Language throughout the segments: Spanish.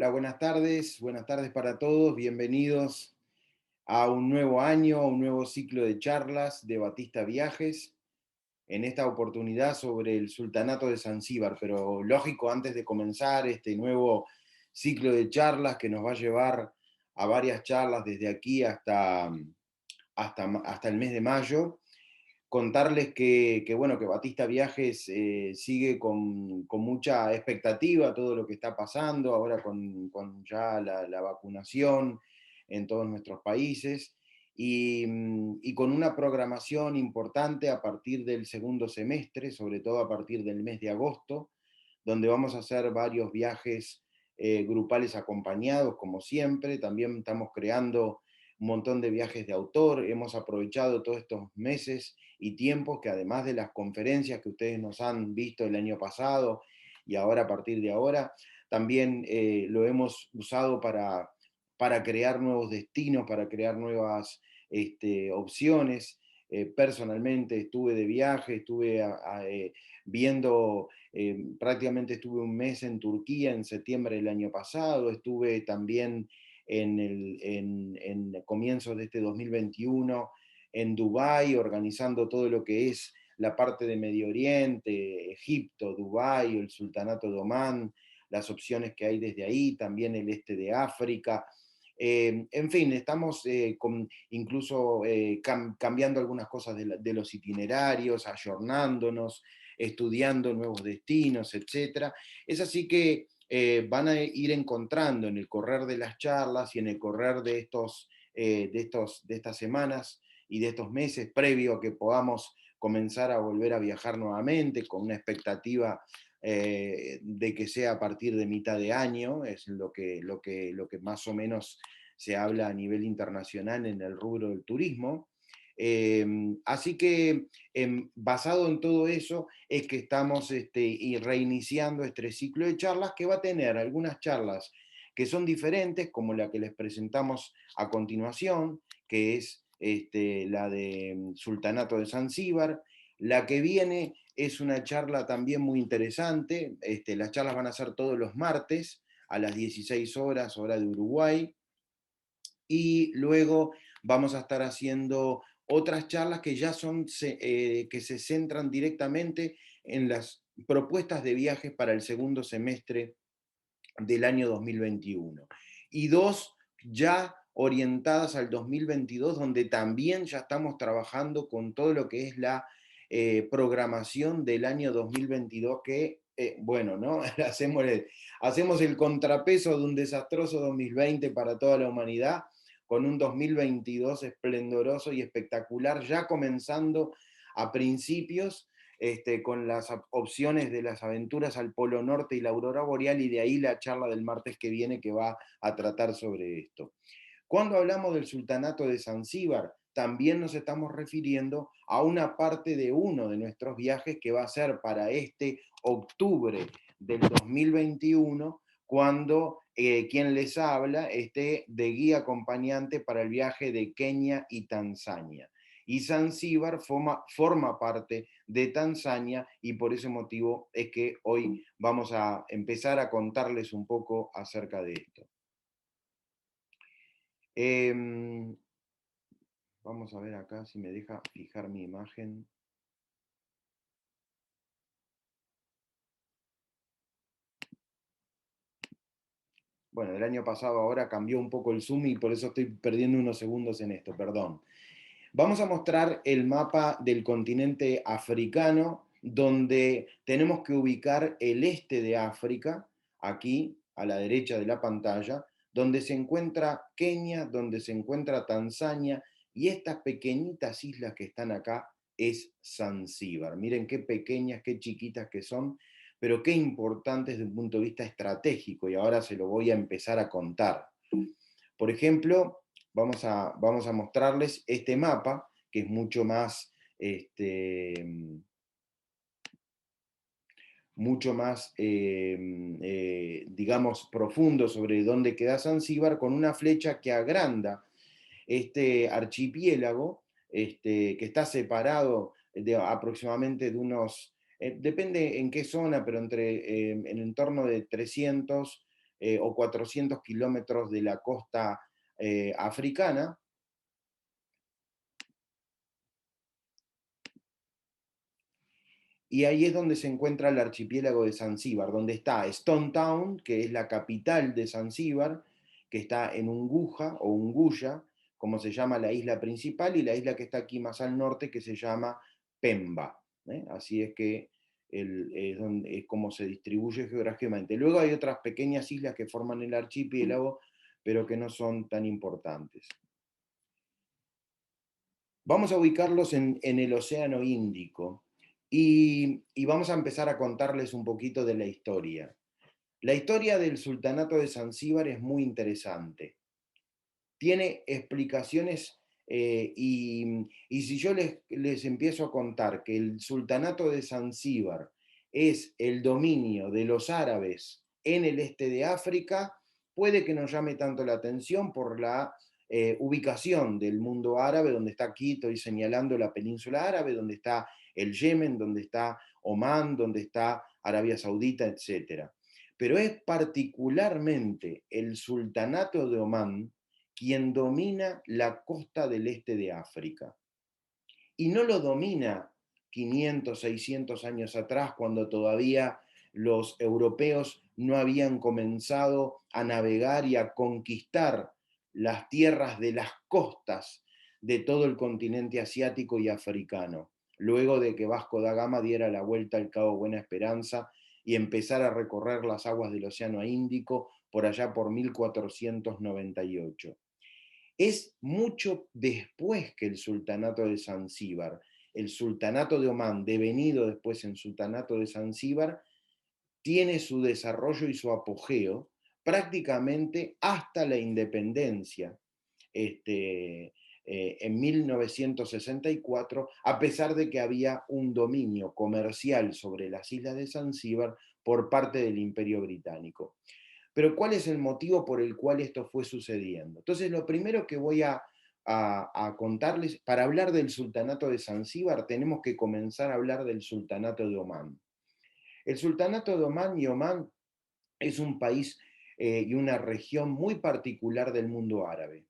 Hola, buenas tardes para todos, bienvenidos a un nuevo año, a un nuevo ciclo de charlas de Batista Viajes, en esta oportunidad sobre el Sultanato de Zanzíbar, pero lógico, antes de comenzar este nuevo ciclo de charlas que nos va a llevar a varias charlas desde aquí hasta el mes de mayo, contarles bueno, que Batista Viajes sigue con mucha expectativa todo lo que está pasando, ahora con ya la vacunación en todos nuestros países, y con una programación importante a partir del segundo semestre, sobre todo a partir del mes de agosto, donde vamos a hacer varios viajes grupales acompañados, como siempre. También estamos creando un montón de viajes de autor, hemos aprovechado todos estos meses y tiempos que, además de las conferencias que ustedes nos han visto el año pasado y ahora a partir de ahora, también lo hemos usado para crear nuevos destinos, para crear nuevas opciones. Personalmente estuve de viaje, estuve viendo, prácticamente estuve un mes en Turquía en septiembre del año pasado, estuve también en comienzos de este 2021 en Dubái, organizando todo lo que es la parte de Medio Oriente, Egipto, Dubái, el Sultanato de Omán, las opciones que hay desde ahí, también el este de África. En fin, estamos incluso cambiando algunas cosas de los itinerarios, ayornándonos, estudiando nuevos destinos, etc. Es así que van a ir encontrando en el correr de las charlas y en el correr de estas semanas y de estos meses, previo a que podamos comenzar a volver a viajar nuevamente, con una expectativa de que sea a partir de mitad de año, es lo que más o menos se habla a nivel internacional en el rubro del turismo. Así que basado en todo eso es que estamos reiniciando este ciclo de charlas, que va a tener algunas charlas que son diferentes, como la que les presentamos a continuación, que es la de Sultanato de Zanzíbar. La que viene es una charla también muy interesante. Las charlas van a ser todos los martes a las 16 horas, hora de Uruguay, y luego vamos a estar haciendo otras charlas que ya que se centran directamente en las propuestas de viajes para el segundo semestre del año 2021. Y dos ya orientadas al 2022, donde también ya estamos trabajando con todo lo que es la programación del año 2022, que, bueno, ¿no? hacemos el contrapeso de un desastroso 2020 para toda la humanidad, con un 2022 esplendoroso y espectacular, ya comenzando a principios, con las opciones de las aventuras al Polo Norte y la aurora boreal, y de ahí la charla del martes que viene que va a tratar sobre esto. Cuando hablamos del Sultanato de Zanzíbar, también nos estamos refiriendo a una parte de uno de nuestros viajes que va a ser para este octubre del 2021, cuando quien les habla esté de guía acompañante para el viaje de Kenia y Tanzania. Y Zanzíbar forma parte de Tanzania, y por ese motivo es que hoy vamos a empezar a contarles un poco acerca de esto. Em, Vamos a ver acá si me deja fijar mi imagen. Bueno, el año pasado ahora cambió un poco el zoom y por eso estoy perdiendo unos segundos en esto, perdón. Vamos a mostrar el mapa del continente africano, donde tenemos que ubicar el este de África, aquí a la derecha de la pantalla, donde se encuentra Kenia, donde se encuentra Tanzania, y estas pequeñitas islas que están acá es Zanzíbar. Miren qué pequeñas, qué chiquitas que son, pero qué importantes desde un punto de vista estratégico, y ahora se lo voy a empezar a contar. Por ejemplo, vamos a mostrarles este mapa, que es mucho más digamos, profundo sobre dónde queda Zanzíbar, con una flecha que agranda este archipiélago, que está separado de aproximadamente de unos, depende en qué zona, pero en el entorno de 300 o 400 kilómetros de la costa africana. Y ahí es donde se encuentra el archipiélago de Zanzíbar, donde está Stone Town, que es la capital de Zanzíbar, que está en Unguja o Unguya, como se llama la isla principal, y la isla que está aquí más al norte, que se llama Pemba. Así es que es como se distribuye geográficamente. Luego hay otras pequeñas islas que forman el archipiélago, pero que no son tan importantes. Vamos a ubicarlos en el Océano Índico y vamos a empezar a contarles un poquito de la historia. La historia del sultanato de Zanzíbar es muy interesante. Tiene explicaciones y si yo les empiezo a contar que el sultanato de Zanzíbar es el dominio de los árabes en el este de África, puede que no llame tanto la atención por la ubicación del mundo árabe, donde está aquí, estoy señalando la península árabe, donde está el Yemen, donde está Omán, donde está Arabia Saudita, etc. Pero es particularmente el sultanato de Omán quien domina la costa del este de África. Y no lo domina 500, 600 años atrás, cuando todavía los europeos no habían comenzado a navegar y a conquistar las tierras de las costas de todo el continente asiático y africano, luego de que Vasco da Gama diera la vuelta al Cabo Buena Esperanza y empezara a recorrer las aguas del Océano Índico por allá por 1498. Es mucho después que el sultanato de Zanzíbar. El sultanato de Omán, devenido después en sultanato de Zanzíbar, tiene su desarrollo y su apogeo prácticamente hasta la independencia en 1964, a pesar de que había un dominio comercial sobre las islas de Zanzíbar por parte del Imperio Británico. Pero ¿cuál es el motivo por el cual esto fue sucediendo? Entonces, lo primero que voy a contarles, para hablar del sultanato de Zanzíbar, tenemos que comenzar a hablar del sultanato de Omán. El sultanato de Omán y Omán es un país y una región muy particular del mundo árabe.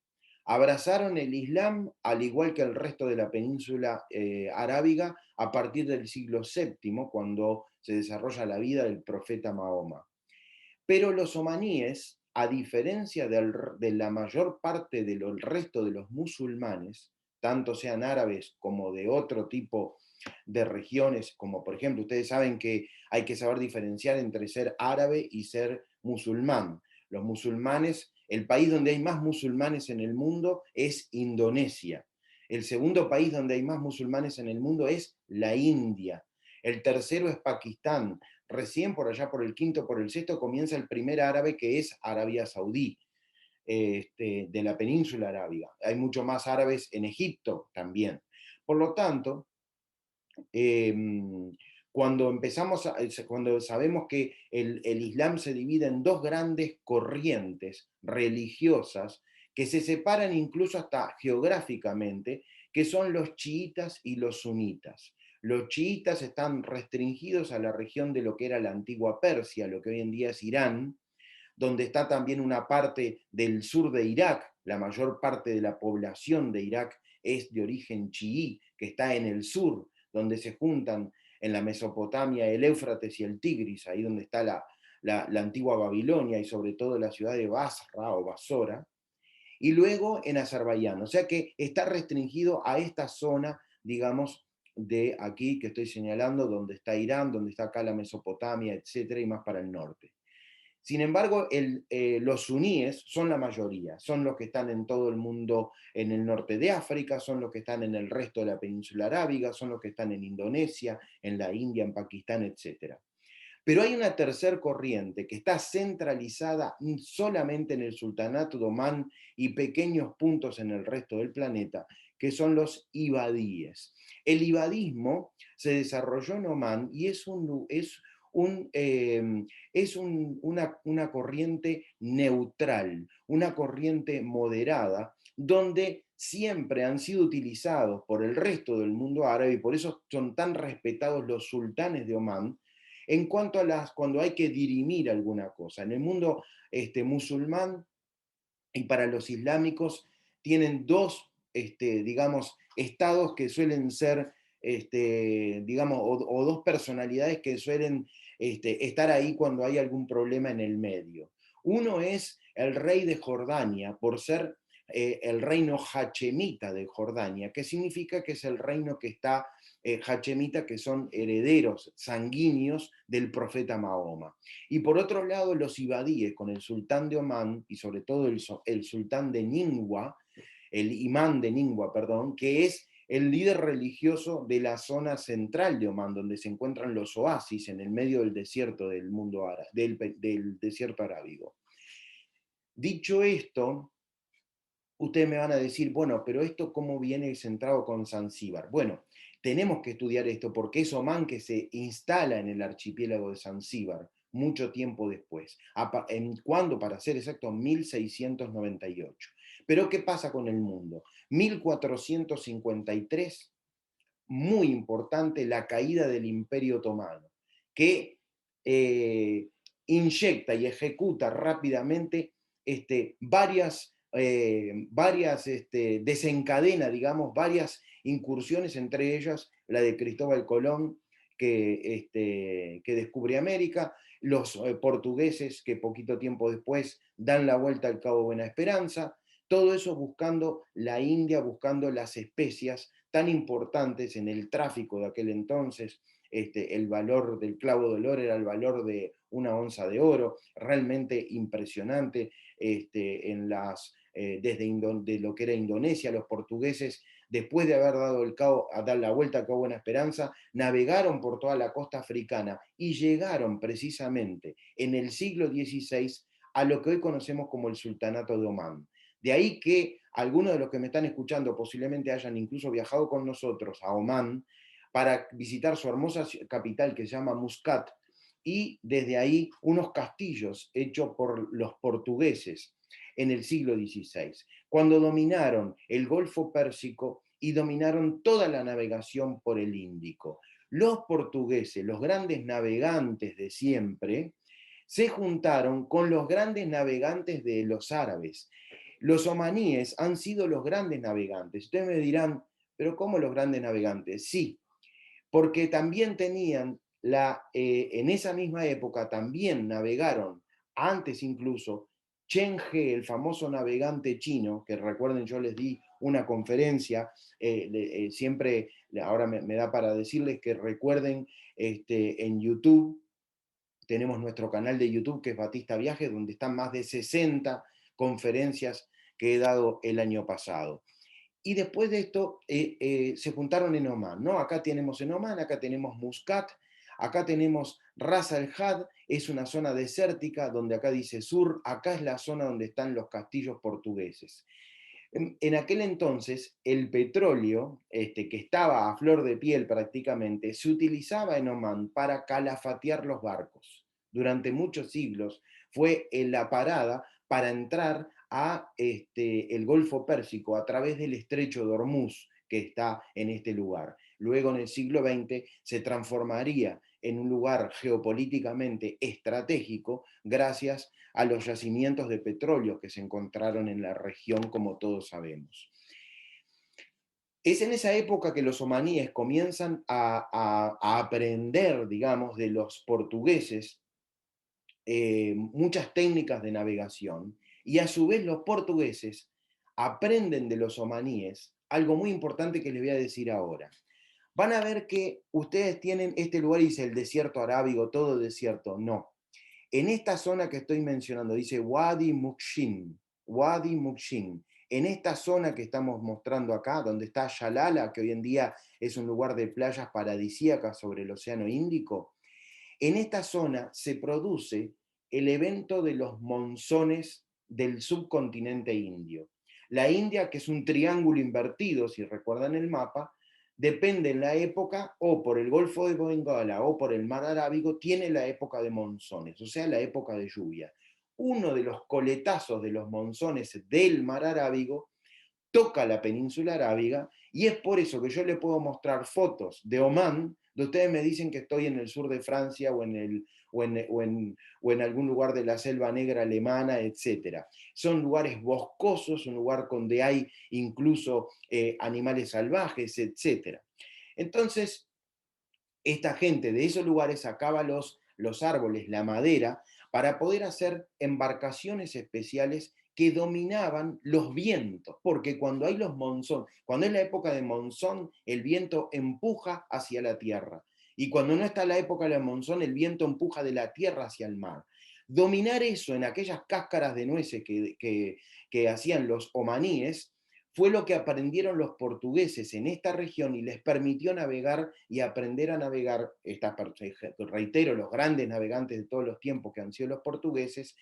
Abrazaron el Islam, al igual que el resto de la península arábiga, a partir del siglo VII, cuando se desarrolla la vida del profeta Mahoma. Pero los omaníes, a diferencia de la mayor parte del resto de los musulmanes, tanto sean árabes como de otro tipo de regiones, como por ejemplo, ustedes saben que hay que saber diferenciar entre ser árabe y ser musulmán. Los musulmanes, el país donde hay más musulmanes en el mundo es Indonesia. El segundo país donde hay más musulmanes en el mundo es la India. El tercero es Pakistán. Recién por allá por el quinto, por el sexto, comienza el primer árabe, que es Arabia Saudí, de la península arábiga. Hay mucho más árabes en Egipto también. Por lo tanto, cuando sabemos que el Islam se divide en dos grandes corrientes religiosas que se separan incluso hasta geográficamente, que son los chiitas y los sunitas. Los chiitas están restringidos a la región de lo que era la antigua Persia, lo que hoy en día es Irán, donde está también una parte del sur de Irak. La mayor parte de la población de Irak es de origen chií, que está en el sur, donde se juntan en la Mesopotamia el Éufrates y el Tigris, ahí donde está la antigua Babilonia y sobre todo la ciudad de Basra o Basora, y luego en Azerbaiyán. O sea que está restringido a esta zona, digamos, de aquí que estoy señalando, donde está Irán, donde está acá la Mesopotamia, etcétera, y más para el norte. Sin embargo, los suníes son la mayoría, son los que están en todo el mundo, en el norte de África, son los que están en el resto de la península arábiga, son los que están en Indonesia, en la India, en Pakistán, etc. Pero hay una tercer corriente que está centralizada solamente en el sultanato de Omán y pequeños puntos en el resto del planeta, que son los ibadíes. El ibadismo se desarrolló en Omán y es una corriente neutral, una corriente moderada, donde siempre han sido utilizados por el resto del mundo árabe y por eso son tan respetados los sultanes de Omán, En cuanto a cuando hay que dirimir alguna cosa, en el mundo musulmán y para los islámicos tienen dos, digamos, estados que suelen ser, digamos, o dos personalidades que suelen estar ahí cuando hay algún problema en el medio. Uno es el rey de Jordania, por ser el reino hachemita de Jordania, que significa que es el reino que está, hachemita, que son herederos sanguíneos del profeta Mahoma. Y por otro lado, los ibadíes, con el sultán de Omán y sobre todo el sultán de Ningua, el imán de Ningua, perdón, que es el líder religioso de la zona central de Omán, donde se encuentran los oasis en el medio del desierto del mundo árabe, del desierto arábigo. Dicho esto, ustedes me van a decir, bueno, pero esto cómo viene centrado con Zanzíbar. Bueno, tenemos que estudiar esto porque es Omán que se instala en el archipiélago de Zanzíbar mucho tiempo después. ¿Cuándo? Para ser exacto, 1698. Pero ¿qué pasa con el mundo? 1453, muy importante, la caída del Imperio Otomano, que inyecta y ejecuta rápidamente desencadena, digamos, varias incursiones, entre ellas la de Cristóbal Colón, que descubre América, los portugueses que poquito tiempo después dan la vuelta al Cabo Buena Esperanza, todo eso buscando la India, buscando las especias tan importantes en el tráfico de aquel entonces. El valor del clavo de olor era el valor de una onza de oro, realmente impresionante. Desde de lo que era Indonesia, los portugueses, después de haber dado a dar la vuelta a Cabo Buena Esperanza, navegaron por toda la costa africana y llegaron precisamente en el siglo XVI a lo que hoy conocemos como el Sultanato de Omán. De ahí que algunos de los que me están escuchando posiblemente hayan incluso viajado con nosotros a Omán para visitar su hermosa capital que se llama Muscat, y desde ahí unos castillos hechos por los portugueses en el siglo XVI, cuando dominaron el Golfo Pérsico y dominaron toda la navegación por el Índico. Los portugueses, los grandes navegantes de siempre, se juntaron con los grandes navegantes de los árabes. Los omaníes han sido los grandes navegantes. Ustedes me dirán, pero ¿cómo los grandes navegantes? Sí, porque también tenían en esa misma época también navegaron, antes incluso, Chen He, el famoso navegante chino, que recuerden, yo les di una conferencia, siempre, ahora me da para decirles que recuerden en YouTube, tenemos nuestro canal de YouTube que es Batista Viajes, donde están más de 60 conferencias que he dado el año pasado. Y después de esto se juntaron en Omán, ¿no? Acá tenemos en Omán, acá tenemos Muscat, acá tenemos Ras Al Had, es una zona desértica donde acá dice sur, acá es la zona donde están los castillos portugueses. En aquel entonces, el petróleo, que estaba a flor de piel prácticamente, se utilizaba en Omán para calafatear los barcos. Durante muchos siglos fue la parada para entrar a el Golfo Pérsico a través del estrecho de Hormuz que está en este lugar. Luego, en el siglo XX, se transformaría en un lugar geopolíticamente estratégico gracias a los yacimientos de petróleo que se encontraron en la región, como todos sabemos. Es en esa época que los omaníes comienzan a aprender, digamos, de los portugueses muchas técnicas de navegación, y a su vez los portugueses aprenden de los omaníes algo muy importante que les voy a decir ahora. Van a ver que ustedes tienen este lugar y dice el desierto arábigo, todo desierto. No. En esta zona que estoy mencionando, dice Wadi Mukshin, Wadi Mukshin. En esta zona que estamos mostrando acá, donde está Yalala, que hoy en día es un lugar de playas paradisíacas sobre el Océano Índico, en esta zona se produce el evento de los monzones del subcontinente indio. La India, que es un triángulo invertido, si recuerdan el mapa, depende en la época, o por el Golfo de Bengala o por el Mar Arábigo, tiene la época de monzones, o sea, la época de lluvia. Uno de los coletazos de los monzones del Mar Arábigo toca la península arábiga Y es por eso que yo le puedo mostrar fotos de Omán, de ustedes me dicen que estoy en el sur de Francia o en algún lugar de la selva negra alemana, etc. Son lugares boscosos, un lugar donde hay incluso animales salvajes, etc. Entonces, esta gente de esos lugares sacaba los árboles, la madera, para poder hacer embarcaciones especiales que dominaban los vientos, porque cuando hay los monzón, cuando es la época de monzón, el viento empuja hacia la tierra, y cuando no está la época de monzón, el viento empuja de la tierra hacia el mar. Dominar eso en aquellas cáscaras de nueces que hacían los omaníes fue lo que aprendieron los portugueses en esta región y les permitió navegar y aprender a navegar, reitero, los grandes navegantes de todos los tiempos que han sido los portugueses,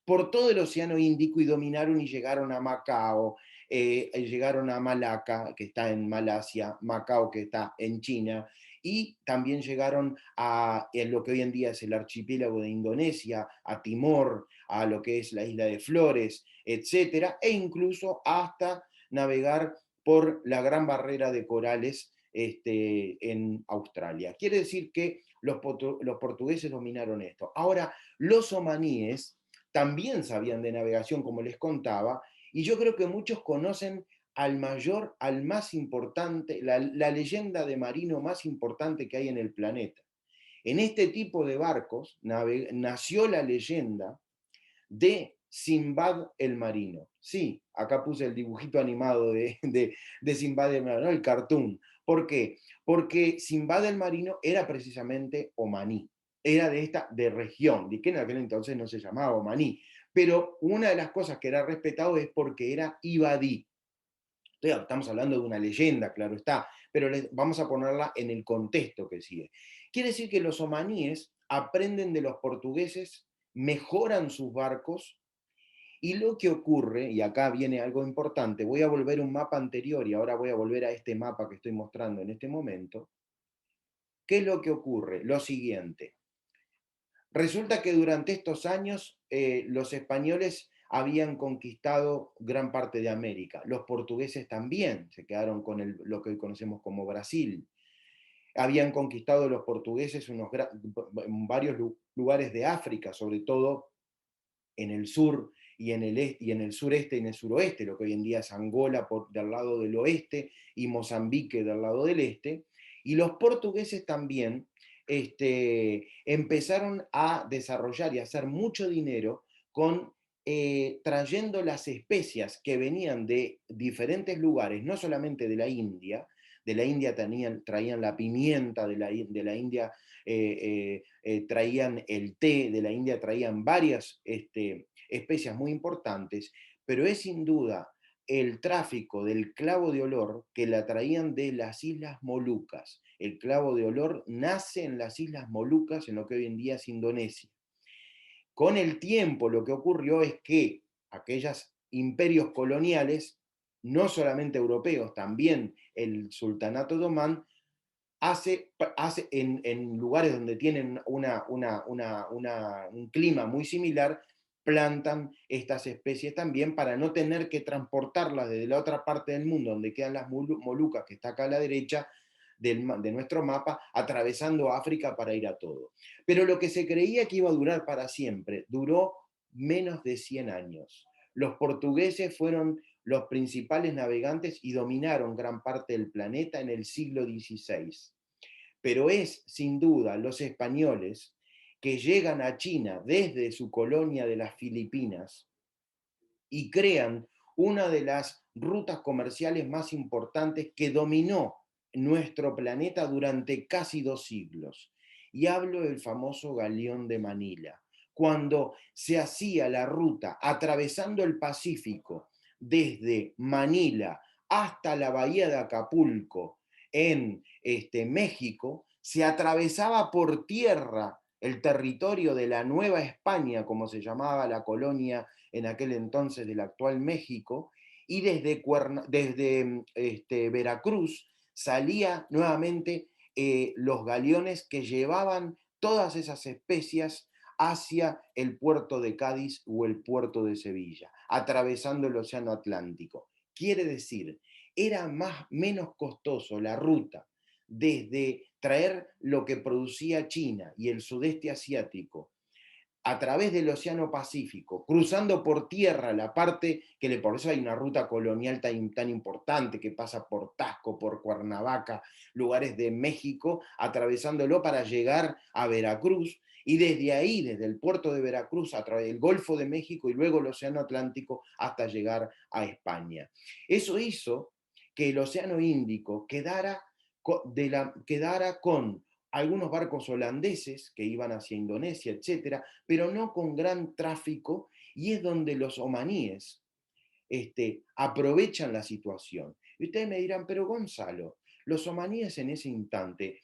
por todo el Océano Índico y dominaron y llegaron a Macao, llegaron a Malaca, que está en Malasia, Macao, que está en China, y también llegaron a lo que hoy en día es el archipiélago de Indonesia, a Timor, a lo que es la isla de Flores, etcétera, e incluso hasta navegar por la gran barrera de corales en Australia. Quiere decir que los portugueses dominaron esto. Ahora, los omaníes también sabían de navegación, como les contaba, y yo creo que muchos conocen al mayor, al más importante, la leyenda de marino más importante que hay en el planeta. En este tipo de barcos nació la leyenda de Sinbad el Marino. Sí, acá puse el dibujito animado de Sinbad el Marino, el cartoon. ¿Por qué? Porque Sinbad el Marino era precisamente omaní, era de región, de que en aquel entonces no se llamaba omaní, pero una de las cosas que era respetado es porque era ibadí. Estamos hablando de una leyenda, claro está, pero vamos a ponerla en el contexto que sigue. Quiere decir que los omaníes aprenden de los portugueses, mejoran sus barcos, y lo que ocurre, y acá viene algo importante, voy a volver a un mapa anterior y ahora voy a volver a este mapa que estoy mostrando en este momento. ¿Qué es lo que ocurre? Lo siguiente. Resulta que durante estos años los españoles habían conquistado gran parte de América. Los portugueses también se quedaron con lo que hoy conocemos como Brasil. Habían conquistado los portugueses varios lugares de África, sobre todo en el sur y en el sureste y en el suroeste, lo que hoy en día es Angola del lado del oeste y Mozambique del lado del este. Y los portugueses también empezaron a desarrollar y a hacer mucho dinero trayendo las especias que venían de diferentes lugares, no solamente de la India traían la pimienta, de la India traían el té, de la India traían varias especias muy importantes, pero es sin duda el tráfico del clavo de olor que la traían de las Islas Molucas. El clavo de olor nace en las Islas Molucas, en lo que hoy en día es Indonesia. Con el tiempo lo que ocurrió es que aquellos imperios coloniales, no solamente europeos, también el sultanato de Omán, hace en lugares donde tienen un clima muy similar, plantan estas especies también para no tener que transportarlas desde la otra parte del mundo, donde quedan las Molucas, que está acá a la derecha de nuestro mapa, atravesando África para ir a todo. Pero lo que se creía que iba a durar para siempre, duró menos de 100 años. Los portugueses fueron los principales navegantes y dominaron gran parte del planeta en el siglo XVI. Pero es, sin duda, los españoles que llegan a China desde su colonia de las Filipinas y crean una de las rutas comerciales más importantes que dominó nuestro planeta durante casi 2 siglos. Y hablo del famoso galeón de Manila, cuando se hacía la ruta atravesando el Pacífico desde Manila hasta la bahía de Acapulco en México, se atravesaba por tierra el territorio de la Nueva España, como se llamaba la colonia en aquel entonces del actual México, y desde Veracruz salía nuevamente los galeones que llevaban todas esas especias hacia el puerto de Cádiz o el puerto de Sevilla, atravesando el Océano Atlántico. Quiere decir era menos costoso la ruta desde traer lo que producía China y el sudeste asiático a través del Océano Pacífico, cruzando por tierra la parte por eso hay una ruta colonial tan importante que pasa por Tasco, por Cuernavaca, lugares de México, atravesándolo para llegar a Veracruz, y desde ahí, desde el puerto de Veracruz, a través del Golfo de México y luego el Océano Atlántico hasta llegar a España. Eso hizo que el Océano Índico quedara con algunos barcos holandeses que iban hacia Indonesia, etcétera, pero no con gran tráfico, y es donde los omaníes aprovechan la situación. Y ustedes me dirán, pero Gonzalo, los omaníes en ese instante,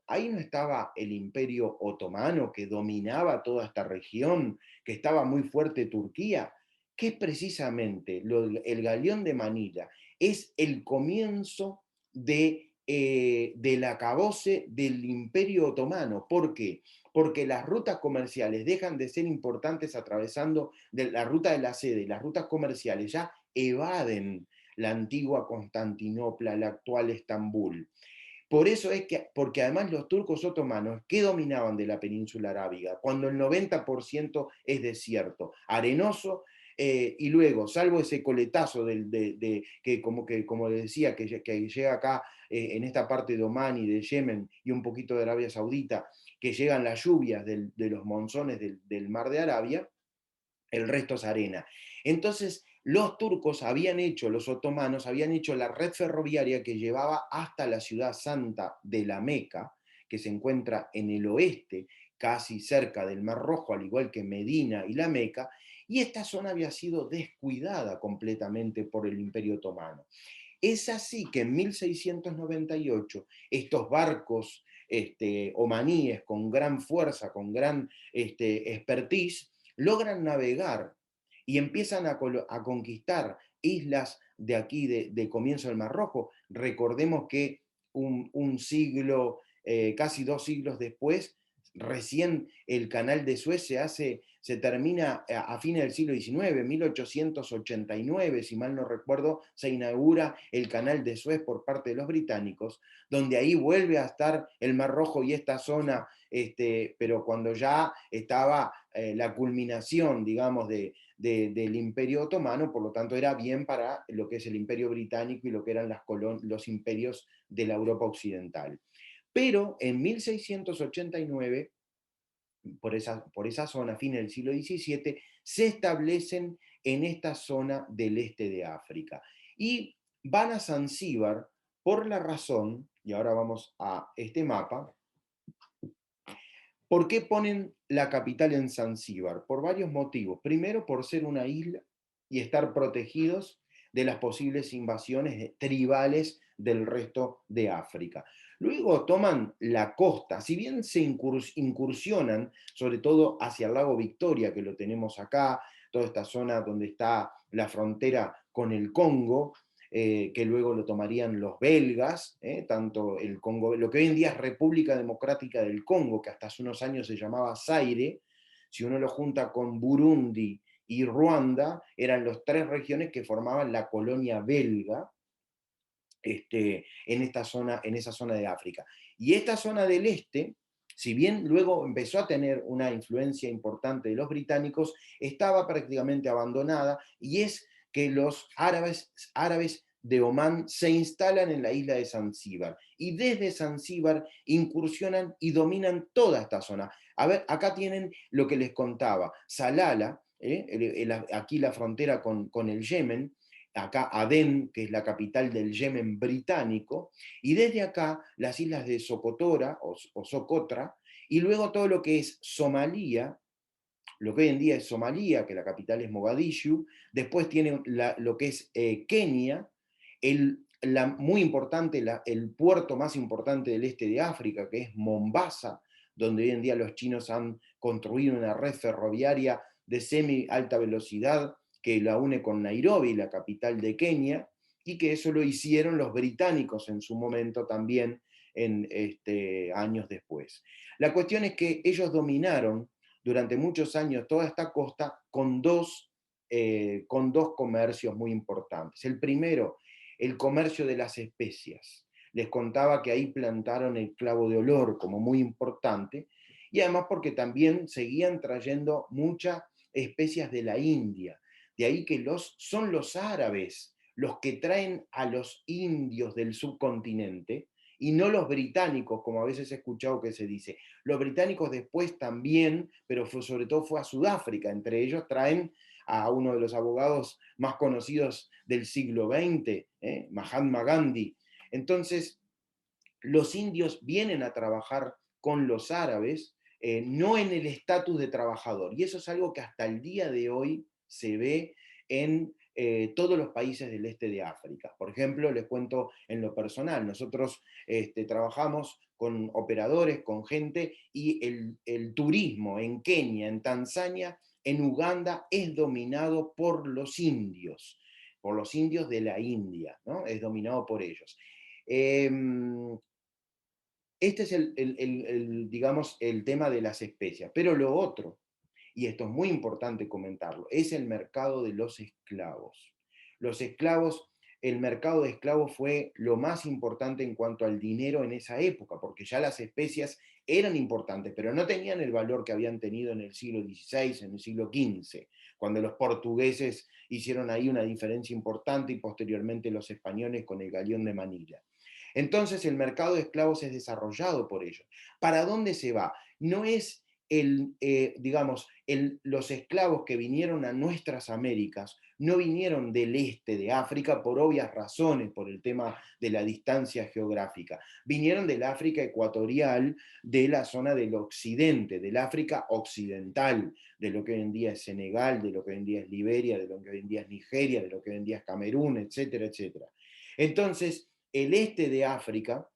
ahí no estaba el imperio otomano que dominaba toda esta región, que estaba muy fuerte Turquía, que es precisamente el galeón de Manila, es el comienzo del acabose del imperio otomano. ¿Por qué? Porque las rutas comerciales dejan de ser importantes atravesando la ruta de la sede, las rutas comerciales ya evaden la antigua Constantinopla, la actual Estambul. Por eso es que, porque además los turcos otomanos, ¿qué dominaban de la península arábiga? Cuando el 90% es desierto, arenoso, y luego, salvo ese coletazo como les decía, que llega acá en esta parte de Omán y de Yemen y un poquito de Arabia Saudita, que llegan las lluvias de los monzones del mar de Arabia, el resto es arena. Entonces, los otomanos habían hecho la red ferroviaria que llevaba hasta la ciudad santa de la Meca, que se encuentra en el oeste, casi cerca del Mar Rojo, al igual que Medina y la Meca, y esta zona había sido descuidada completamente por el Imperio Otomano. Es así que en 1698 estos barcos omaníes con gran fuerza, con gran expertise, logran navegar y empiezan a conquistar islas de aquí, de comienzo del Mar Rojo. Recordemos que un siglo, casi 2 siglos después, recién el canal de Suez se termina a fines del siglo XIX, 1889, si mal no recuerdo, se inaugura el canal de Suez por parte de los británicos, donde ahí vuelve a estar el Mar Rojo y esta zona, pero cuando ya estaba la culminación, digamos, del Imperio Otomano, por lo tanto era bien para lo que es el Imperio Británico y lo que eran los imperios de la Europa Occidental. Pero en 1689, por esa zona, a fines del siglo XVII, se establecen en esta zona del este de África. Y van a Zanzíbar por la razón, y ahora vamos a este mapa, ¿por qué ponen la capital en Zanzíbar? Por varios motivos. Primero, por ser una isla y estar protegidos de las posibles invasiones tribales del resto de África. Luego toman la costa, si bien se incursionan, sobre todo hacia el lago Victoria, que lo tenemos acá, toda esta zona donde está la frontera con el Congo, que luego lo tomarían los belgas, tanto el Congo, lo que hoy en día es República Democrática del Congo, que hasta hace unos años se llamaba Zaire. Si uno lo junta con Burundi y Ruanda, eran las 3 regiones que formaban la colonia belga en esa zona de África. Y esta zona del este, si bien luego empezó a tener una influencia importante de los británicos, estaba prácticamente abandonada, y es que los árabes de Omán se instalan en la isla de Zanzíbar, y desde Zanzíbar incursionan y dominan toda esta zona. A ver, acá tienen lo que les contaba, Salala, aquí la frontera con el Yemen, acá Adén, que es la capital del Yemen británico, y desde acá las islas de Socotora o Socotra, y luego todo lo que es Somalia, lo que hoy en día es Somalia, que la capital es Mogadishu. Después tiene lo que es Kenia, muy importante, el puerto más importante del este de África, que es Mombasa, donde hoy en día los chinos han construido una red ferroviaria de semi-alta velocidad que la une con Nairobi, la capital de Kenia, y que eso lo hicieron los británicos en su momento también, años después. La cuestión es que ellos dominaron durante muchos años toda esta costa con dos comercios muy importantes. El primero, el comercio de las especias. Les contaba que ahí plantaron el clavo de olor como muy importante, y además porque también seguían trayendo muchas especias de la India. De ahí que son los árabes los que traen a los indios del subcontinente, y no los británicos, como a veces he escuchado que se dice. Los británicos después también, pero sobre todo fue a Sudáfrica. Entre ellos traen a uno de los abogados más conocidos del siglo XX, Mahatma Gandhi. Entonces, los indios vienen a trabajar con los árabes, no en el estatus de trabajador. Y eso es algo que hasta el día de hoy se ve en todos los países del este de África. Por ejemplo, les cuento en lo personal, nosotros trabajamos con operadores, con gente, y el turismo en Kenia, en Tanzania, en Uganda, es dominado por los indios de la India, ¿no? Es dominado por ellos. Este es digamos, el tema de las especias. Pero lo otro, y esto es muy importante comentarlo, es el mercado de los esclavos. Los esclavos, el mercado de esclavos fue lo más importante en cuanto al dinero en esa época, porque ya las especias eran importantes, pero no tenían el valor que habían tenido en el siglo XVI, en el siglo XV, cuando los portugueses hicieron ahí una diferencia importante, y posteriormente los españoles con el galeón de Manila. Entonces el mercado de esclavos es desarrollado por ellos. ¿Para dónde se va? No es digamos, los esclavos que vinieron a nuestras Américas no vinieron del este de África por obvias razones, por el tema de la distancia geográfica. Vinieron del África ecuatorial, de la zona del occidente, del África occidental, de lo que hoy en día es Senegal, de lo que hoy en día es Liberia, de lo que hoy en día es Nigeria, de lo que hoy en día es Camerún, etcétera, etcétera. Entonces, el este de África,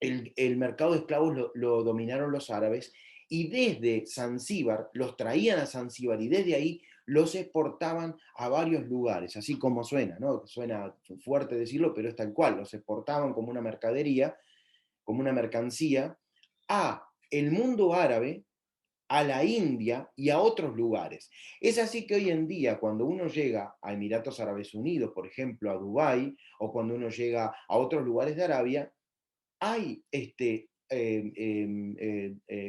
el mercado de esclavos lo dominaron los árabes, y desde Zanzíbar los traían a Zanzíbar, y desde ahí los exportaban a varios lugares, así como suena, ¿no? Suena fuerte decirlo, pero es tal cual, los exportaban como una mercadería, como una mercancía, a el mundo árabe, a la India y a otros lugares. Es así que hoy en día, cuando uno llega a Emiratos Árabes Unidos, por ejemplo, a Dubái, o cuando uno llega a otros lugares de Arabia, hay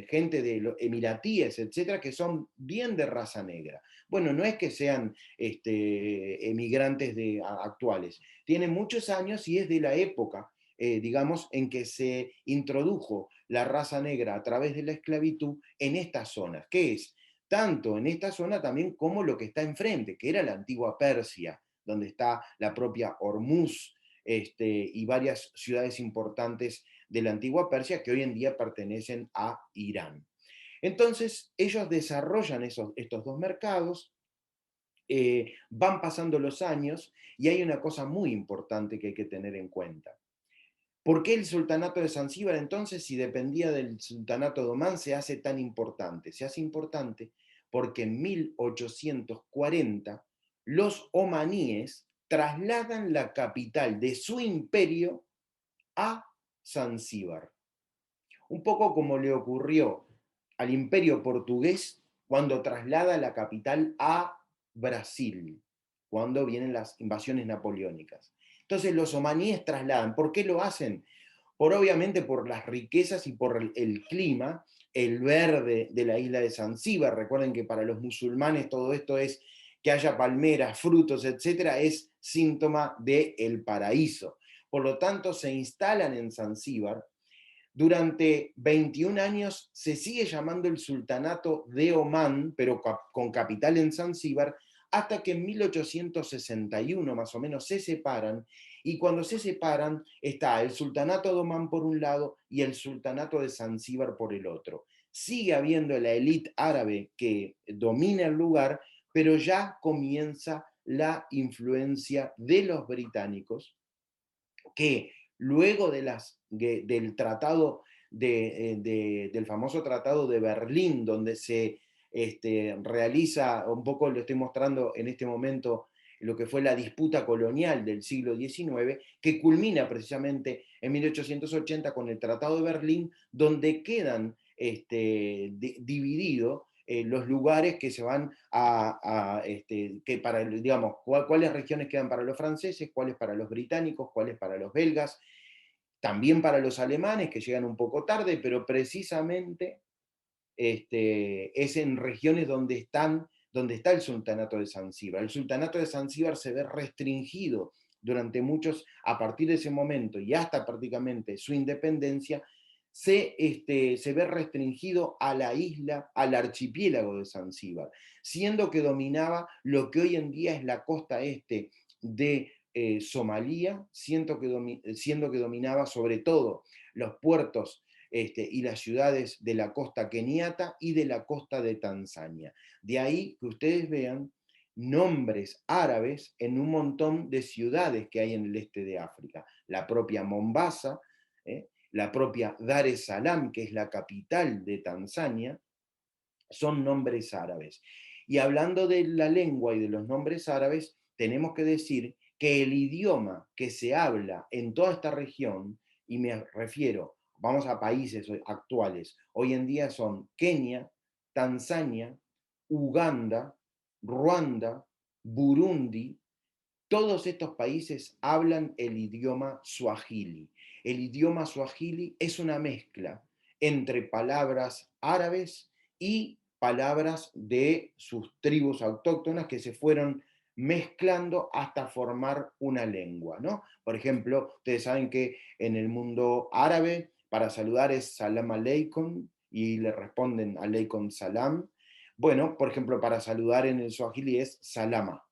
gente de los emiratíes, etcétera, que son bien de raza negra. Bueno, no es que sean emigrantes actuales, tienen muchos años y es de la época, digamos, en que se introdujo la raza negra a través de la esclavitud en estas zonas, que es tanto en esta zona también como lo que está enfrente, que era la antigua Persia, donde está la propia Hormuz, y varias ciudades importantes de la antigua Persia que hoy en día pertenecen a Irán. Entonces, ellos desarrollan estos dos mercados, van pasando los años, y hay una cosa muy importante que hay que tener en cuenta. ¿Por qué el sultanato de Zanzíbar entonces, si dependía del sultanato de Omán, se hace tan importante? Se hace importante porque en 1840 los omaníes trasladan la capital de su imperio a Zanzíbar. Un poco como le ocurrió al imperio portugués cuando traslada la capital a Brasil, cuando vienen las invasiones napoleónicas. Entonces los omaníes trasladan. ¿Por qué lo hacen? Obviamente por las riquezas y por el clima, el verde de la isla de Zanzíbar. Recuerden que para los musulmanes todo esto es que haya palmeras, frutos, etcétera, es síntoma del paraíso. Por lo tanto, se instalan en Zanzíbar. Durante 21 años se sigue llamando el Sultanato de Omán, pero con capital en Zanzíbar, hasta que en 1861 más o menos se separan, y cuando se separan está el Sultanato de Omán por un lado y el Sultanato de Zanzíbar por el otro. Sigue habiendo la élite árabe que domina el lugar, pero ya comienza la influencia de los británicos, que luego del tratado del famoso Tratado de Berlín, donde se realiza, un poco lo estoy mostrando en este momento, lo que fue la disputa colonial del siglo XIX, que culmina precisamente en 1880 con el Tratado de Berlín, donde quedan divididos los lugares que se van que para, digamos, cuáles regiones quedan para los franceses, cuáles para los británicos, cuáles para los belgas, también para los alemanes, que llegan un poco tarde, pero precisamente es en regiones donde está el sultanato de Zanzíbar. El sultanato de Zanzíbar se ve restringido durante a partir de ese momento y hasta prácticamente su independencia, se ve restringido a la isla, al archipiélago de Zanzíbar, siendo que dominaba lo que hoy en día es la costa este de Somalia, siendo que dominaba sobre todo los puertos y las ciudades de la costa keniata y de la costa de Tanzania. De ahí que ustedes vean nombres árabes en un montón de ciudades que hay en el este de África. La propia Mombasa, la propia Dar es Salaam, que es la capital de Tanzania, son nombres árabes. Y hablando de la lengua y de los nombres árabes, tenemos que decir que el idioma que se habla en toda esta región, y me refiero, vamos a países actuales, hoy en día son Kenia, Tanzania, Uganda, Ruanda, Burundi, todos estos países hablan el idioma swahili. El idioma swahili es una mezcla entre palabras árabes y palabras de sus tribus autóctonas que se fueron mezclando hasta formar una lengua, ¿no? Por ejemplo, ustedes saben que en el mundo árabe para saludar es salam aleikum y le responden aleikum salam. Bueno, por ejemplo, para saludar en el swahili es salama.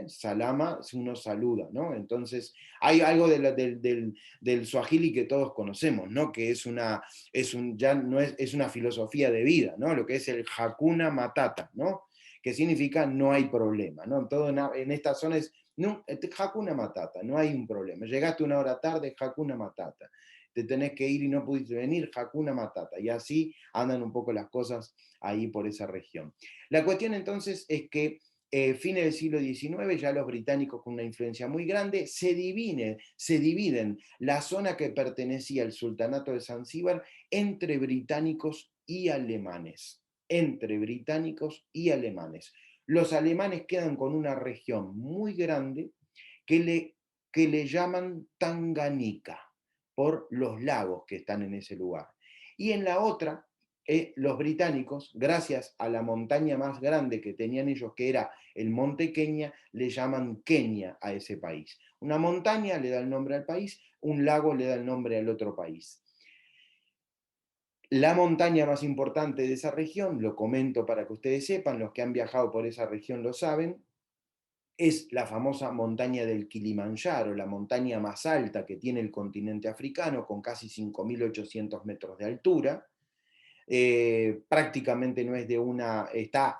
Salama, uno saluda, ¿no? Entonces, hay algo del Swahili que todos conocemos, ¿no? Que ya no es una filosofía de vida, ¿no? Lo que es el Hakuna Matata, ¿no? Que significa no hay problema, ¿no? Todo en esta zona es no, Hakuna Matata, no hay un problema. Llegaste una hora tarde, Hakuna Matata. Te tenés que ir y no pudiste venir, Hakuna Matata. Y así andan un poco las cosas ahí por esa región. La cuestión entonces es que fines del siglo XIX, ya los británicos con una influencia muy grande, se dividen la zona que pertenecía al sultanato de Zanzíbar entre británicos y alemanes. Entre británicos y alemanes. Los alemanes quedan con una región muy grande que le llaman Tanganica, por los lagos que están en ese lugar. Y en la otra, los británicos, gracias a la montaña más grande que tenían ellos, que era el Monte Kenia, le llaman Kenia a ese país. Una montaña le da el nombre al país, un lago le da el nombre al otro país. La montaña más importante de esa región, lo comento para que ustedes sepan, los que han viajado por esa región lo saben, es la famosa montaña del Kilimanjaro, la montaña más alta que tiene el continente africano, con casi 5.800 metros de altura. Prácticamente no es está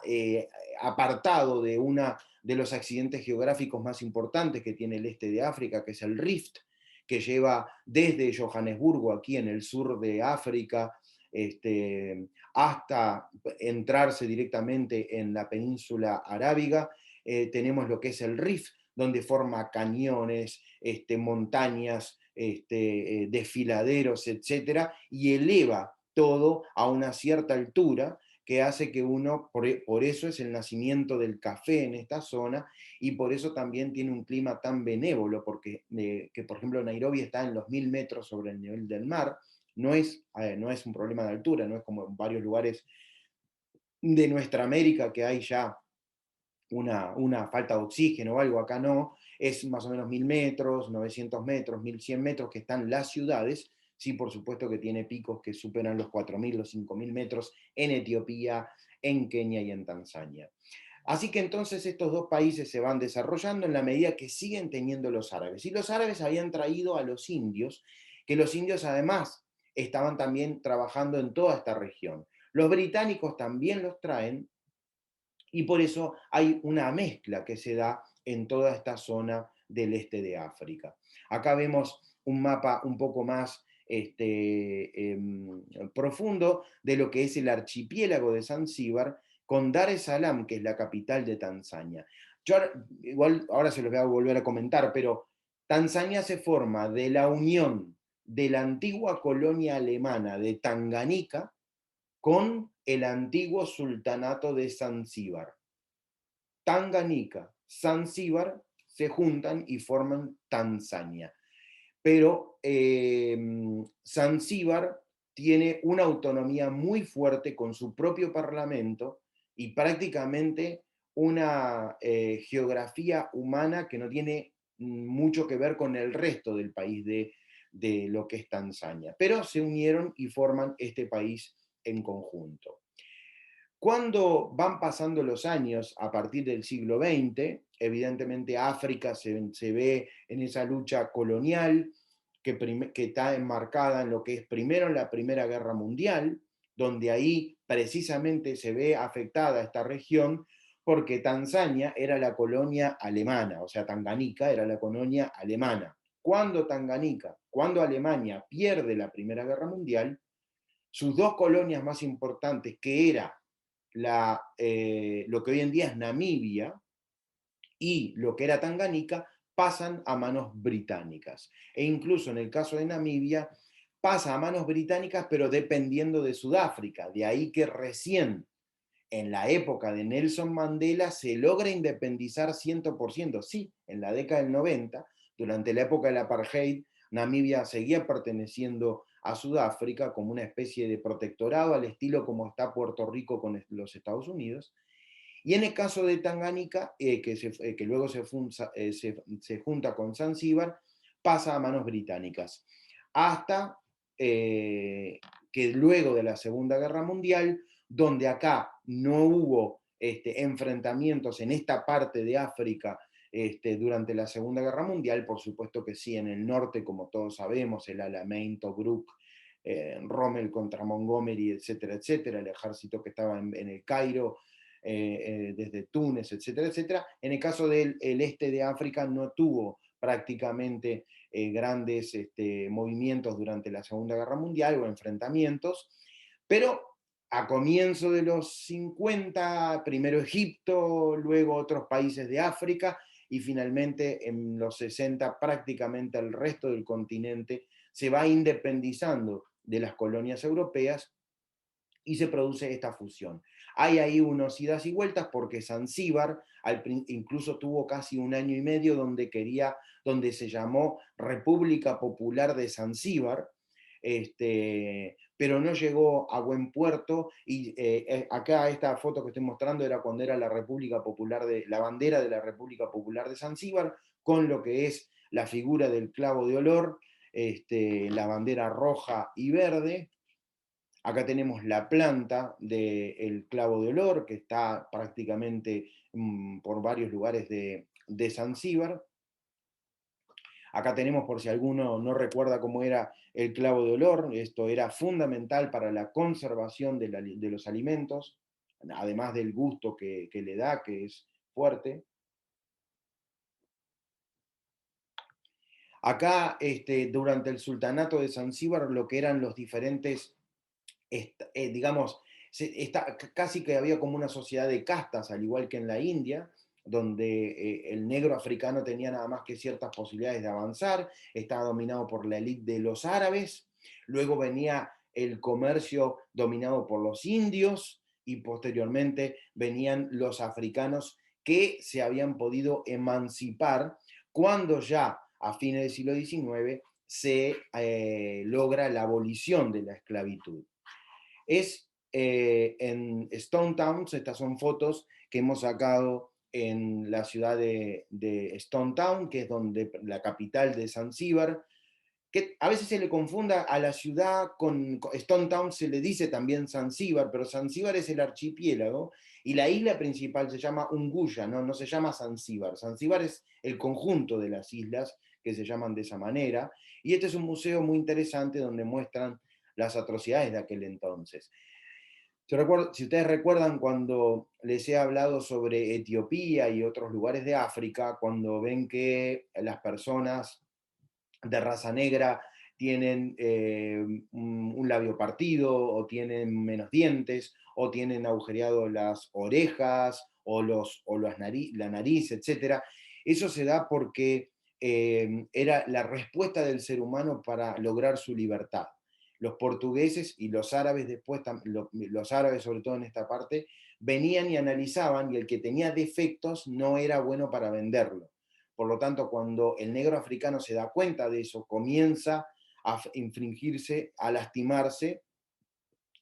apartado de los accidentes geográficos más importantes que tiene el este de África, que es el Rift, que lleva desde Johannesburgo, aquí en el sur de África, hasta entrarse directamente en la península arábiga. Tenemos lo que es el Rift, donde forma cañones, montañas, desfiladeros, etcétera, y eleva todo a una cierta altura que hace que uno, por eso es el nacimiento del café en esta zona, y por eso también tiene un clima tan benévolo, porque que por ejemplo Nairobi está en los 1000 metros sobre el nivel del mar, no es un problema de altura, no es como en varios lugares de nuestra América que hay ya una falta de oxígeno o algo, acá no, es más o menos 1000 metros, 900 metros, 1100 metros que están las ciudades. Sí, por supuesto que tiene picos que superan los 4000, los 5000 metros en Etiopía, en Kenia y en Tanzania. Así que entonces estos dos países se van desarrollando en la medida que siguen teniendo los árabes. Y los árabes habían traído a los indios, que los indios además estaban también trabajando en toda esta región. Los británicos también los traen, y por eso hay una mezcla que se da en toda esta zona del este de África. Acá vemos un mapa un poco más profundo de lo que es el archipiélago de Zanzíbar, con Dar es Salaam, que es la capital de Tanzania. Yo igual ahora se los voy a volver a comentar, pero Tanzania se forma de la unión de la antigua colonia alemana de Tanganica con el antiguo sultanato de Zanzíbar. Tanganica, Zanzíbar se juntan y forman Tanzania. Pero Zanzíbar tiene una autonomía muy fuerte con su propio parlamento y prácticamente una geografía humana que no tiene mucho que ver con el resto del país de lo que es Tanzania. Pero se unieron y forman este país en conjunto. Cuando van pasando los años, a partir del siglo XX, evidentemente África se ve en esa lucha colonial que está enmarcada en lo que es primero en la Primera Guerra Mundial, donde ahí precisamente se ve afectada esta región porque Tanzania era la colonia alemana, o sea, Tanganica era la colonia alemana. Cuando Alemania pierde la Primera Guerra Mundial, sus dos colonias más importantes, que era lo que hoy en día es Namibia y lo que era Tanganica, pasan a manos británicas. E incluso en el caso de Namibia, pasa a manos británicas, pero dependiendo de Sudáfrica. De ahí que recién en la época de Nelson Mandela se logra independizar 100%. Sí, en la década del 90, durante la época del apartheid, Namibia seguía perteneciendo a Sudáfrica como una especie de protectorado al estilo como está Puerto Rico con los Estados Unidos. Y en el caso de Tanganica, que luego se junta con Zanzíbar, pasa a manos británicas. Hasta que luego de la Segunda Guerra Mundial, donde acá no hubo enfrentamientos en esta parte de África durante la Segunda Guerra Mundial, por supuesto que sí, en el norte, como todos sabemos, el Alamein, Tobruk, Rommel contra Montgomery, etcétera, etcétera, el ejército que estaba en el Cairo, desde Túnez, etcétera, etcétera. En el caso del este de África no tuvo prácticamente grandes movimientos durante la Segunda Guerra Mundial o enfrentamientos, pero a comienzo de los 50, primero Egipto, luego otros países de África y finalmente en los 60 prácticamente el resto del continente se va independizando de las colonias europeas y se produce esta fusión. Hay ahí unos idas y vueltas porque Zanzíbar incluso tuvo casi un año y medio donde se llamó República Popular de Zanzíbar, pero no llegó a buen puerto y acá esta foto que estoy mostrando era cuando era la bandera de la República Popular de Zanzíbar, con lo que es la figura del clavo de olor, la bandera roja y verde. Acá tenemos la planta del clavo de olor, que está prácticamente por varios lugares de Zanzíbar. Acá tenemos, por si alguno no recuerda cómo era el clavo de olor, esto era fundamental para la conservación de los alimentos, además del gusto que le da, que es fuerte. Acá, durante el sultanato de Zanzíbar, lo que eran los diferentes digamos, casi que había como una sociedad de castas, al igual que en la India, donde el negro africano tenía nada más que ciertas posibilidades de avanzar, estaba dominado por la élite de los árabes, luego venía el comercio dominado por los indios y posteriormente venían los africanos que se habían podido emancipar cuando ya a fines del siglo XIX se logra la abolición de la esclavitud. Es en Stone Town, estas son fotos que hemos sacado en la ciudad de Stone Town, que es la capital de Zanzíbar, que a veces se le confunda a la ciudad con Stone Town, se le dice también Zanzíbar, pero Zanzíbar es el archipiélago y la isla principal se llama Unguja, no se llama Zanzíbar. Zanzíbar es el conjunto de las islas que se llaman de esa manera, y este es un museo muy interesante donde muestran las atrocidades de aquel entonces. Si ustedes recuerdan cuando les he hablado sobre Etiopía y otros lugares de África, cuando ven que las personas de raza negra tienen un labio partido, o tienen menos dientes, o tienen agujereado las orejas, la nariz, etc. Eso se da porque era la respuesta del ser humano para lograr su libertad. los portugueses y los árabes después, los árabes sobre todo en esta parte, venían y analizaban, y el que tenía defectos no era bueno para venderlo. Por lo tanto, cuando el negro africano se da cuenta de eso, comienza a infringirse, a lastimarse,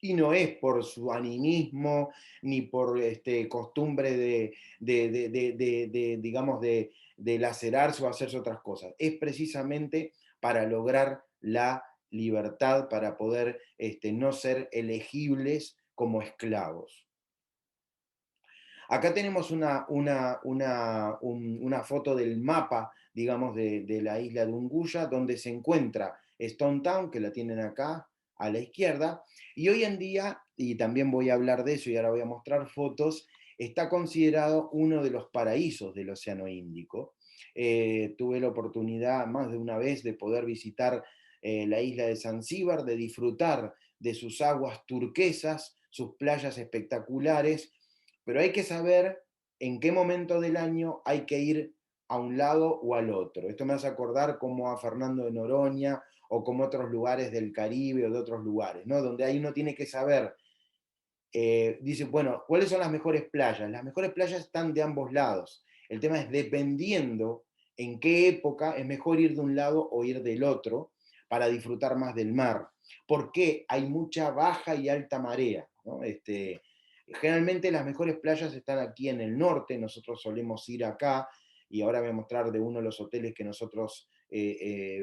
y no es por su animismo ni por costumbre digamos, de lacerarse o hacerse otras cosas. Es precisamente para lograr la libertad, para poder no ser elegibles como esclavos. Acá tenemos una foto del mapa, digamos, de la isla de Unguya, donde se encuentra Stone Town, que la tienen acá a la izquierda, y hoy en día, y también voy a hablar de eso y ahora voy a mostrar fotos, está considerado uno de los paraísos del Océano Índico. Tuve la oportunidad más de una vez de poder visitar la isla de Zanzíbar, de disfrutar de sus aguas turquesas, sus playas espectaculares, pero hay que saber en qué momento del año hay que ir a un lado o al otro. Esto me hace acordar como a Fernando de Noroña o como otros lugares del Caribe o de otros lugares, ¿no? Donde ahí uno tiene que saber, dice, bueno, ¿cuáles son las mejores playas? Las mejores playas están de ambos lados. El tema es dependiendo en qué época es mejor ir de un lado o ir del otro para disfrutar más del mar. Porque hay mucha baja y alta marea, ¿no? Generalmente las mejores playas están aquí en el norte, nosotros solemos ir acá, y ahora voy a mostrar de uno de los hoteles que nosotros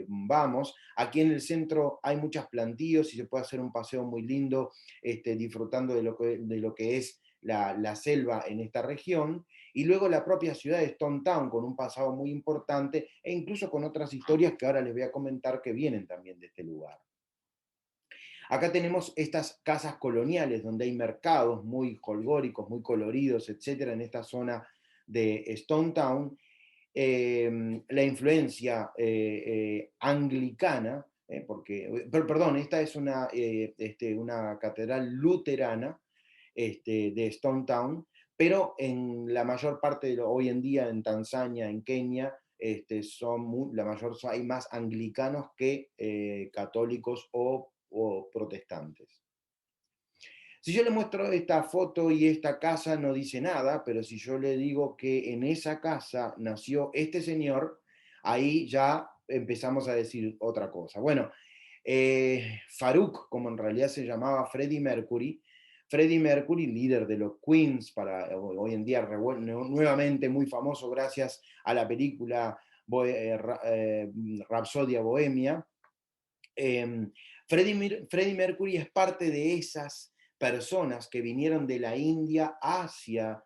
vamos. Aquí en el centro hay muchos plantíos y se puede hacer un paseo muy lindo, disfrutando de lo que es la selva en esta región, y luego la propia ciudad de Stone Town, con un pasado muy importante, e incluso con otras historias que ahora les voy a comentar que vienen también de este lugar. Acá tenemos estas casas coloniales donde hay mercados muy folclóricos, muy coloridos, etcétera, en esta zona de Stone Town. La influencia anglicana, perdón, esta es una catedral luterana de Stone Town, pero en la mayor parte de hoy en día en Tanzania, en Kenia, hay más anglicanos que católicos o protestantes. Si yo le muestro esta foto y esta casa, no dice nada, pero si yo le digo que en esa casa nació este señor, ahí ya empezamos a decir otra cosa. Bueno, Farouk, como en realidad se llamaba Freddie Mercury, líder de los Queens, hoy en día nuevamente muy famoso gracias a la película Rapsodia Bohemia. Freddie Mercury es parte de esas personas que vinieron de la India hacia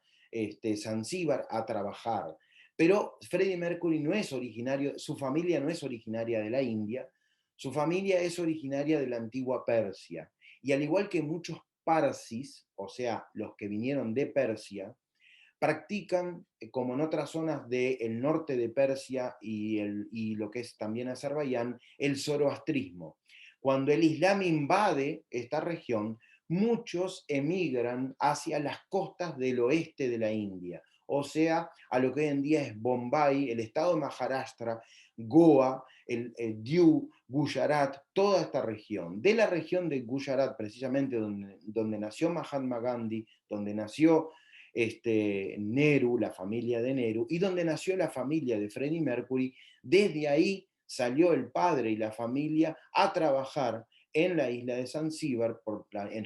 Zanzíbar a trabajar. Pero Freddie Mercury no es originario, su familia no es originaria de la India, su familia es originaria de la antigua Persia. Y al igual que muchos parsis, o sea, los que vinieron de Persia, practican, como en otras zonas del norte de Persia y lo que es también Azerbaiyán, el zoroastrismo. Cuando el Islam invade esta región, muchos emigran hacia las costas del oeste de la India, o sea, a lo que hoy en día es Bombay, el estado de Maharashtra, Goa, el Diu, Gujarat, toda esta región. De la región de Gujarat, precisamente donde nació Mahatma Gandhi, donde nació Nehru, la familia de Nehru, y donde nació la familia de Freddie Mercury. Desde ahí salió el padre y la familia a trabajar en la isla de Zanzíbar,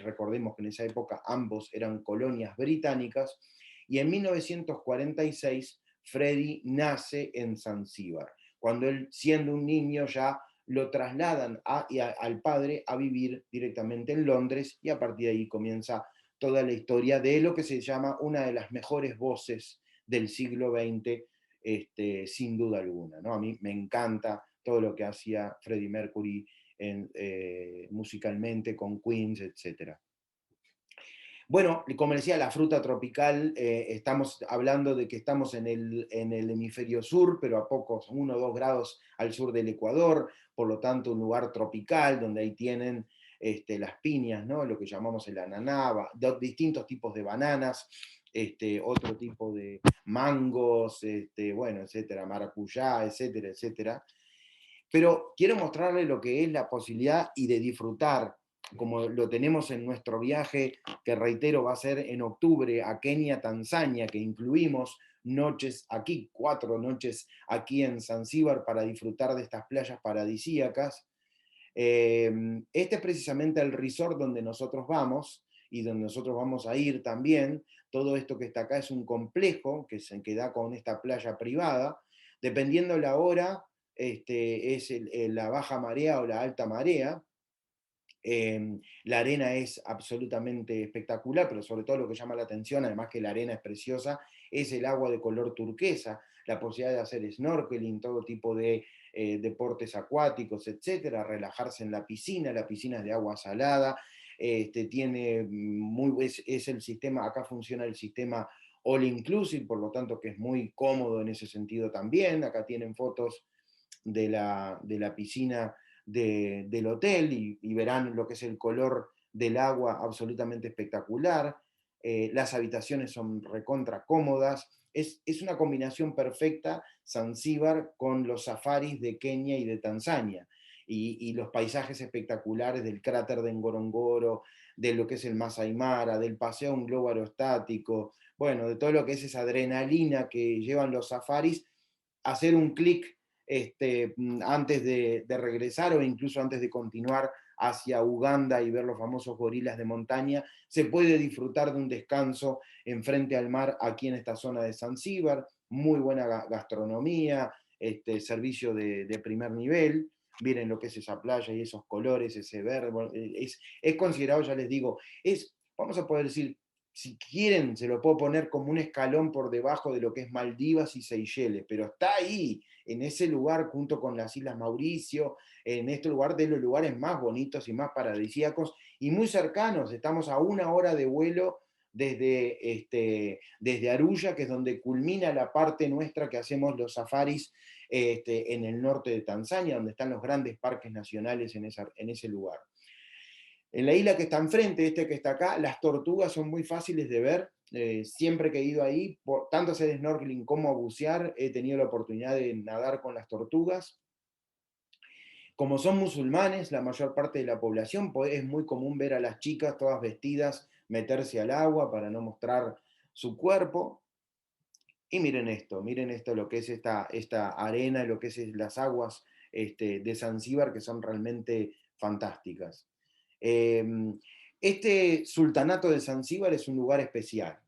recordemos que en esa época ambos eran colonias británicas, y en 1946 Freddie nace en Zanzíbar. Cuando él, siendo un niño, ya lo trasladan al padre a vivir directamente en Londres, y a partir de ahí comienza toda la historia de lo que se llama una de las mejores voces del siglo XX, sin duda alguna, ¿no? A mí me encanta todo lo que hacía Freddie Mercury musicalmente con Queens, etc. Bueno, como decía, la fruta tropical, estamos hablando de que estamos en el hemisferio sur, pero a pocos 1 o 2 grados al sur del Ecuador, por lo tanto un lugar tropical donde ahí tienen las piñas, ¿no? Lo que llamamos el ananá, distintos tipos de bananas, otro tipo de mangos, bueno, etcétera, maracuyá, etcétera, etcétera. pero quiero mostrarle lo que es la posibilidad y de disfrutar, como lo tenemos en nuestro viaje, que reitero va a ser en octubre a Kenia, Tanzania, que incluimos noches aquí, 4 noches aquí en Zanzíbar para disfrutar de estas playas paradisíacas. Este es precisamente el resort donde nosotros vamos y donde nosotros vamos a ir también. Todo esto que está acá es un complejo que se queda con esta playa privada. Dependiendo la hora, es la baja marea o la alta marea. La arena es absolutamente espectacular, pero sobre todo lo que llama la atención, además que la arena es preciosa, es el agua de color turquesa, la posibilidad de hacer snorkeling, todo tipo de deportes acuáticos, etcétera, relajarse en la piscina es de agua salada, es el sistema, acá funciona el sistema all inclusive, por lo tanto que es muy cómodo en ese sentido también. Acá tienen fotos de la piscina del hotel y verán lo que es el color del agua absolutamente espectacular. Las habitaciones son recontra cómodas. Es una combinación perfecta Zanzíbar con los safaris de Kenia y de Tanzania. Y los paisajes espectaculares del cráter de Ngorongoro, de lo que es el Masai Mara, del paseo a un globo aerostático, bueno, de todo lo que es esa adrenalina que llevan los safaris, hacer un clic antes de regresar o incluso antes de continuar hacia Uganda y ver los famosos gorilas de montaña, se puede disfrutar de un descanso enfrente al mar aquí en esta zona de Zanzíbar, muy buena gastronomía, servicio de primer nivel. Miren lo que es esa playa y esos colores, ese verde, es considerado, ya les digo, vamos a poder decir, si quieren, se lo puedo poner como un escalón por debajo de lo que es Maldivas y Seychelles, pero está ahí, en ese lugar, junto con las Islas Mauricio, en este lugar de los lugares más bonitos y más paradisíacos, y muy cercanos. Estamos a 1 hora de vuelo desde Arulla, que es donde culmina la parte nuestra que hacemos los safaris en el norte de Tanzania, donde están los grandes parques nacionales en ese lugar. En la isla que está enfrente, que está acá, las tortugas son muy fáciles de ver. Siempre que he ido ahí, tanto hacer snorkeling como a bucear, he tenido la oportunidad de nadar con las tortugas. Como son musulmanes, la mayor parte de la población, pues es muy común ver a las chicas todas vestidas meterse al agua para no mostrar su cuerpo. Y miren esto, lo que es esta arena, lo que es las aguas de Zanzíbar, que son realmente fantásticas. Este sultanato de Zanzíbar es un lugar especial.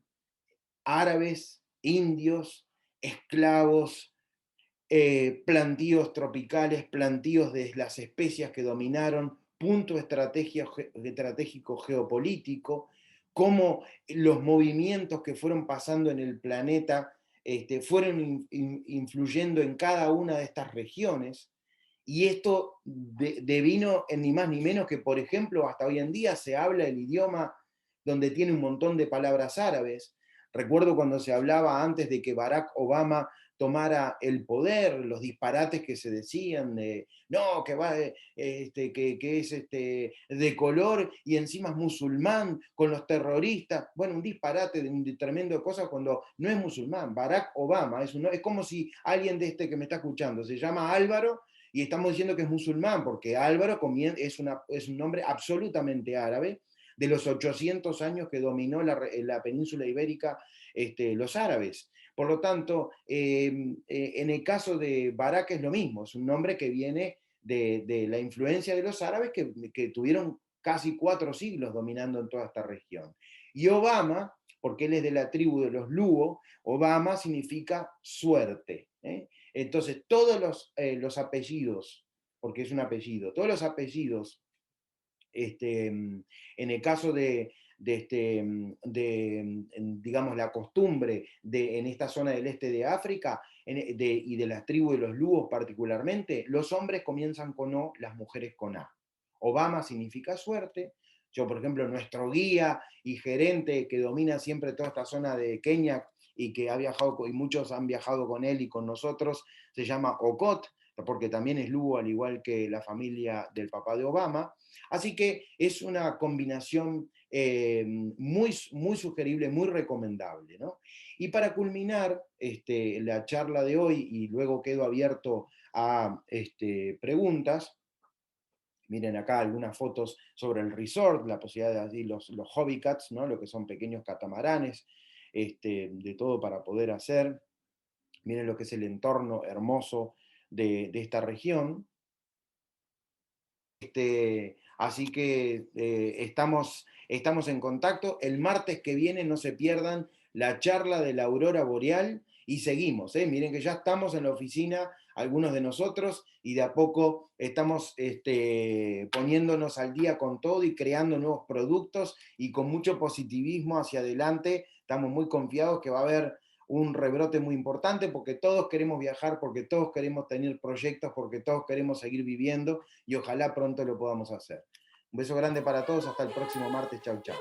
Árabes, indios, esclavos, plantíos tropicales, plantíos de las especias que dominaron, punto estratégico geopolítico, cómo los movimientos que fueron pasando en el planeta fueron influyendo en cada una de estas regiones. Y esto devino en ni más ni menos que, por ejemplo, hasta hoy en día se habla el idioma donde tiene un montón de palabras árabes. Recuerdo cuando se hablaba antes de que Barack Obama tomara el poder, los disparates que se decían de, no, que va, que es de color y encima es musulmán con los terroristas. Bueno, un disparate de un tremendo cosa cuando no es musulmán. Barack Obama es como si alguien de que me está escuchando se llama Álvaro y estamos diciendo que es musulmán, porque Álvaro es un nombre absolutamente árabe, de los 800 años que dominó la península ibérica los árabes. Por lo tanto, en el caso de Barak es lo mismo, es un nombre que viene de la influencia de los árabes que tuvieron casi 4 siglos dominando en toda esta región. Y Obama, porque él es de la tribu de los Luo, Obama significa suerte. Entonces, todos los apellidos, porque es un apellido, todos los apellidos, en el caso digamos, la costumbre en esta zona del este de África y de las tribus de los Luos particularmente, los hombres comienzan con O, las mujeres con A. Obama significa suerte. Yo, por ejemplo, nuestro guía y gerente que domina siempre toda esta zona de Kenia y que ha viajado, y muchos han viajado con él y con nosotros, se llama Okot, porque también es Luo, al igual que la familia del papá de Obama. Así que es una combinación muy, muy sugerible, muy recomendable, ¿no? Y para culminar la charla de hoy, y luego quedo abierto a preguntas. Miren acá algunas fotos sobre el resort, la posibilidad de así los hobby cats, ¿no? Lo que son pequeños catamaranes, de todo para poder hacer. Miren lo que es el entorno hermoso de esta región. Así que estamos en contacto. El martes que viene no se pierdan la charla de la aurora boreal y seguimos. Miren que ya estamos en la oficina, algunos de nosotros, y de a poco estamos poniéndonos al día con todo y creando nuevos productos y con mucho positivismo hacia adelante. Estamos muy confiados que va a haber un rebrote muy importante porque todos queremos viajar, porque todos queremos tener proyectos, porque todos queremos seguir viviendo y ojalá pronto lo podamos hacer. Un beso grande para todos, hasta el próximo martes, chau chau.